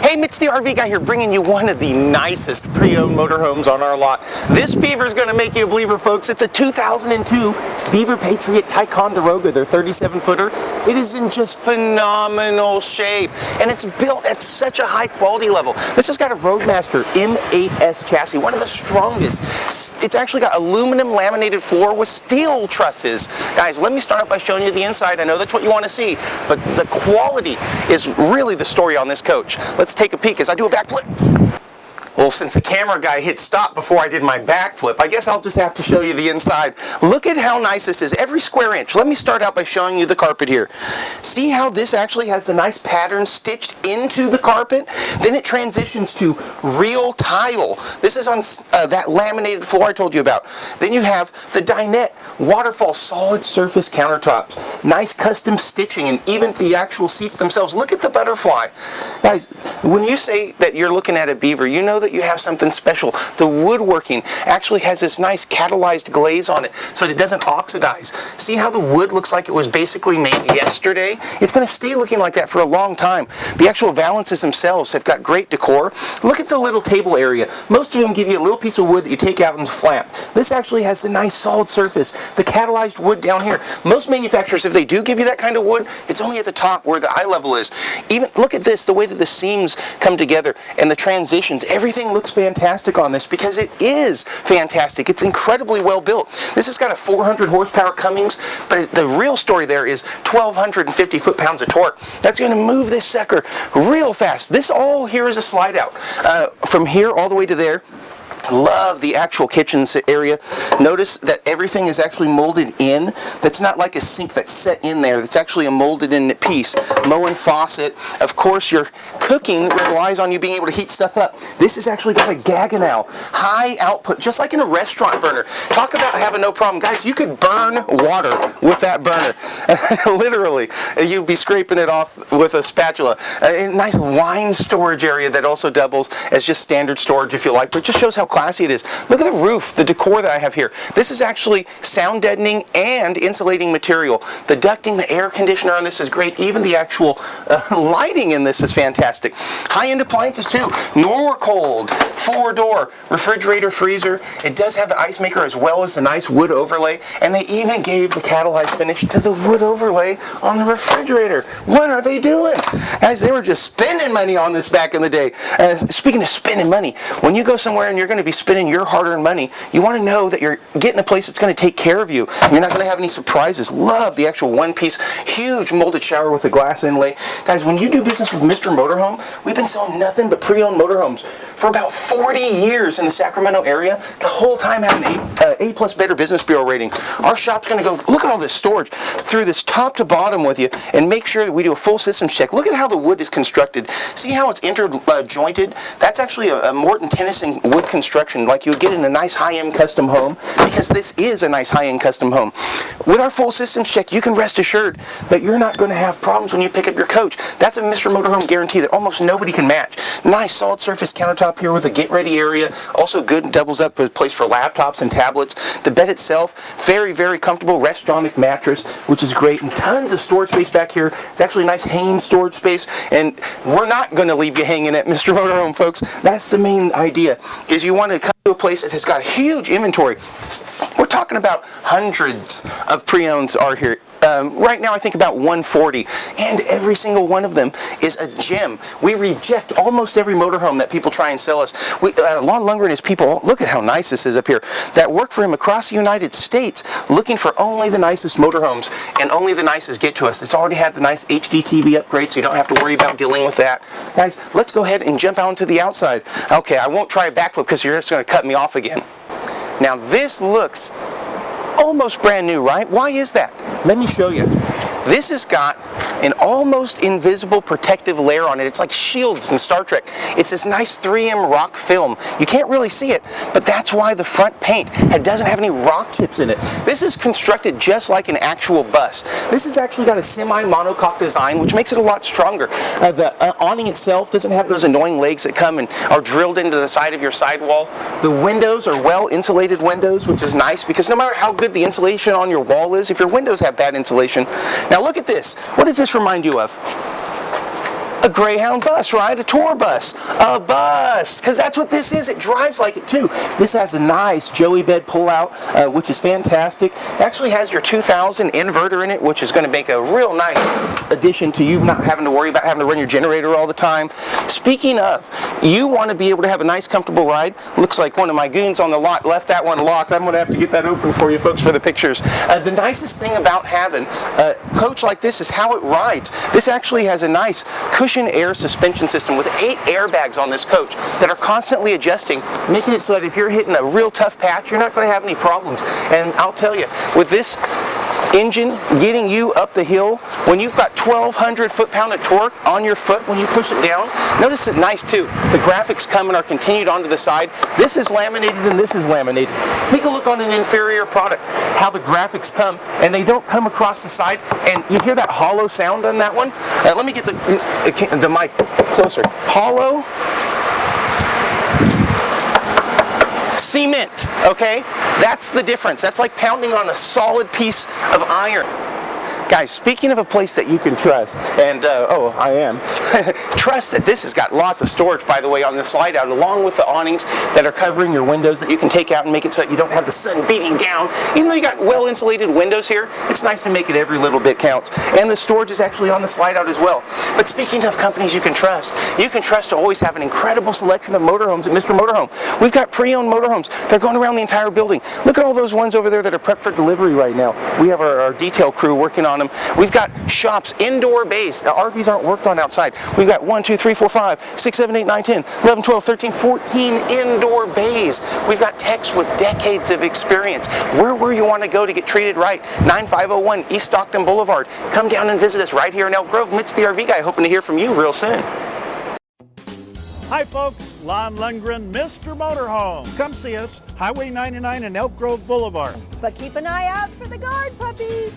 Hey, Mitch the RV guy here, bringing you one of the nicest pre-owned motorhomes on our lot. This Beaver is going to make you a believer, folks. It's a 2002 Beaver Patriot Ticonderoga, their 37-footer. It is in just phenomenal shape, and it's built at such a high quality level. This has got a Roadmaster M8S chassis, one of the strongest. It's actually got aluminum laminated floor with steel trusses. Guys, let me start out by showing you the inside. I know that's what you want to see, but the quality is really the story on this coach. Let's take a peek as I do a backflip. Well, since the camera guy hit stop before I did my backflip, I guess I'll just have to show you the inside. Look at how nice this is, every square inch. Let me start out by showing you the carpet here. See how this actually has the nice pattern stitched into the carpet? Then it transitions to real tile. This is on that laminated floor I told you about. Then you have the dinette waterfall solid surface countertops. Nice custom stitching, and even the actual seats themselves. Look at the butterfly. Guys, when you say that you're looking at a Beaver, you know that you have something special. The woodworking actually has this nice catalyzed glaze on it so that it doesn't oxidize. See how the wood looks like it was basically made yesterday? It's going to stay looking like that for a long time. The actual valances themselves have got great decor. Look at the little table area. Most of them give you a little piece of wood that you take out and flap. This actually has the nice solid surface, the catalyzed wood down here. Most manufacturers, if they do give you that kind of wood, it's only at the top where the eye level is. Even look at this, the way that the seams come together and the transitions. Everything looks fantastic on this because it is fantastic. It's incredibly well built. This has got a 400 horsepower Cummins, but the real story there is 1,250 foot-pounds of torque. That's going to move this sucker real fast. This all here is a slide out. From here all the way to there. Love the actual kitchen area. Notice that everything is actually molded in. That's not like a sink that's set in there. That's actually a molded in piece. Moen faucet. Of course, your cooking relies on you being able to heat stuff up. This has actually got a Gaggenau. High output, just like in a restaurant burner. Talk about having no problem. Guys, you could burn water with that burner. Literally. You'd be scraping it off with a spatula. A nice wine storage area that also doubles as just standard storage if you like, but it just shows how classy it is. Look at the roof, the decor that I have here. This is actually sound deadening and insulating material. The ducting, the air conditioner on this is great. Even the actual lighting in this is fantastic. High-end appliances too. Norcold 4-door refrigerator freezer. It does have the ice maker as well as the nice wood overlay, and they even gave the catalyzed finish to the wood overlay on the refrigerator. What are they doing? Guys, they were just spending money on this back in the day. Speaking of spending money, when you go somewhere and you're going to be spending your hard-earned money, you want to know that you're getting a place that's going to take care of you. You're not going to have any surprises. Love the actual one-piece, huge molded shower with a glass inlay. Guys, when you do business with Mr. Motorhome, we've been selling nothing but pre-owned motorhomes for about 40 years in the Sacramento area, the whole time having an A+ Better Business Bureau rating. Our shop's going to go look at all this storage through this top to bottom with you and make sure that we do a full systems check. Look at how the wood is constructed. See how it's jointed? That's actually a Morton Tennyson wood construction like you would get in a nice high-end custom home, because this is a nice high-end custom home. With our full systems check, you can rest assured that you're not going to have problems when you pick up your coach. That's a Mr. Motorhome guarantee that almost nobody can match. Nice solid surface countertop here with a get-ready area. Also good, doubles up as a place for laptops and tablets. The bed itself, very, very comfortable Restronic mattress, which is great, and tons of storage space back here. It's actually a nice hanging storage space, and we're not going to leave you hanging at Mr. Motorhome, folks. That's the main idea, is you want to come to a place that has got a huge inventory. We're talking about hundreds of pre-owns are here. Right now I think about 140, and every single one of them is a gem. We reject almost every motorhome that people try and sell us. Lon Lunger and his people, look at how nice this is up here, that work for him across the United States looking for only the nicest motorhomes, and only the nicest get to us. It's already had the nice HD TV upgrade, so you don't have to worry about dealing with that. Guys, let's go ahead and jump out into the outside. Okay, I won't try a backflip because you're just going to cut me off again. Now this looks almost brand new, right? Why is that? Let me show you. This has got an almost invisible protective layer on it. It's like shields in Star Trek. It's this nice 3M rock film. You can't really see it, but that's why the front paint doesn't have any rock chips in it. This is constructed just like an actual bus. This has actually got a semi-monocoque design, which makes it a lot stronger. The awning itself doesn't have those annoying legs that come and are drilled into the side of your sidewall. The windows are well-insulated windows, which is nice, because no matter how good the insulation on your wall is, if your windows have bad insulation. Now look at this. What does this remind you of? a Greyhound bus, right? A tour bus, a bus, because that's what this is. It drives like it too. This has a nice Joey bed pull-out, which is fantastic. It actually has your 2000 inverter in it, which is going to make a real nice addition to you not having to worry about having to run your generator all the time. Speaking of, you want to be able to have a nice, comfortable ride. Looks like one of my goons on the lot left that one locked. I'm going to have to get that open for you folks for the pictures. The nicest thing about having a coach like this is how it rides. This actually has a nice cushion air suspension system with 8 airbags on this coach that are constantly adjusting, making it so that if you're hitting a real tough patch, you're not going to have any problems. And I'll tell you, with this engine getting you up the hill, when you've got 1,200 foot-pound of torque on your foot when you push it down, notice it nice too. The graphics come and are continued onto the side. This is laminated and this is laminated. Take a look on an inferior product, how the graphics come, and they don't come across the side, and you hear that hollow sound on that one? Let me get the mic closer. Hollow cement, okay? That's the difference. That's like pounding on a solid piece of iron. Guys, speaking of a place that you can trust, and oh, I am, trust that this has got lots of storage, by the way, on the slide out, along with the awnings that are covering your windows that you can take out and make it so that you don't have the sun beating down. Even though you got well-insulated windows here, it's nice to make it every little bit counts. And the storage is actually on the slide out as well. But speaking of companies you can trust to always have an incredible selection of motorhomes at Mr. Motorhome. We've got pre-owned motorhomes. They're going around the entire building. Look at all those ones over there that are prepped for delivery right now. We have our detail crew working on them. We've got shops, indoor bays. The RVs aren't worked on outside. We've got 1, 2, 3, 4, 5, 6, 7, 8, 9, 10, 11, 12, 13, 14 indoor bays. We've got techs with decades of experience. We're where you want to go to get treated right. 9501 East Stockton Boulevard. Come down and visit us right here in Elk Grove. Mitch the RV guy, hoping to hear from you real soon. Hi folks, Lon Lundgren, Mr. Motorhome. Come see us, Highway 99 and Elk Grove Boulevard. But keep an eye out for the guard puppies.